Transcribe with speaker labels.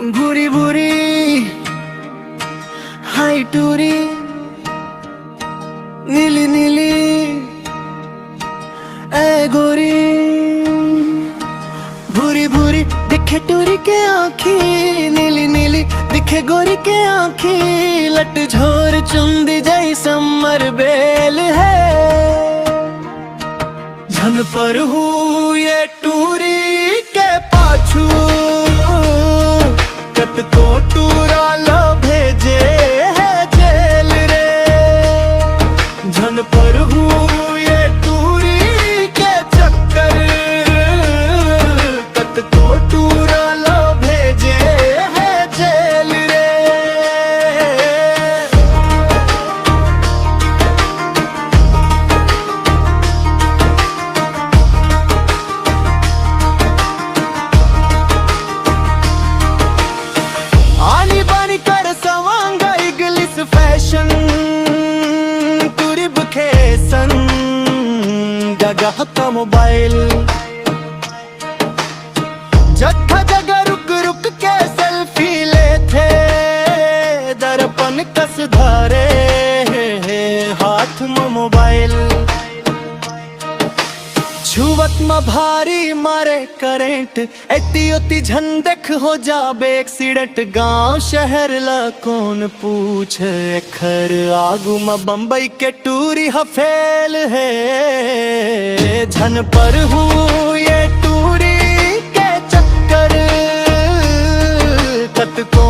Speaker 1: भूरी भूरी हाई टूरी नीली नीली ए गोरी। भूरी भूरी दिखे टूरी के आँखी, नीली नीली दिखे गोरी के आँखी। लट झोर चुंदी जई समर बेल है, झन पर हूँ ये टूरी के पाछू। कत को टूरा लो भेजे है जेल रे, झन पर हूँ ये टूरी के चक्कर। कत को टूरा लो भेजे है जेल रे। आनी बानी कर सवांगा इंग्लिश फैशन, तुरी बुखे सन जगह का मोबाइल। जगह जगह रुक रुक के सेल्फी ले थे, दर्पण कस धारे हाथ में मोबाइल। छुवत में भारी मारे करेंट, एती ओती झन देख हो जाबे एक्सीडेंट। गांव शहर ला कौन पूछे, खर आगू में बम्बई के टूरी हफेल है। झन पर हूँ ये टूरी के चक्कर, कत को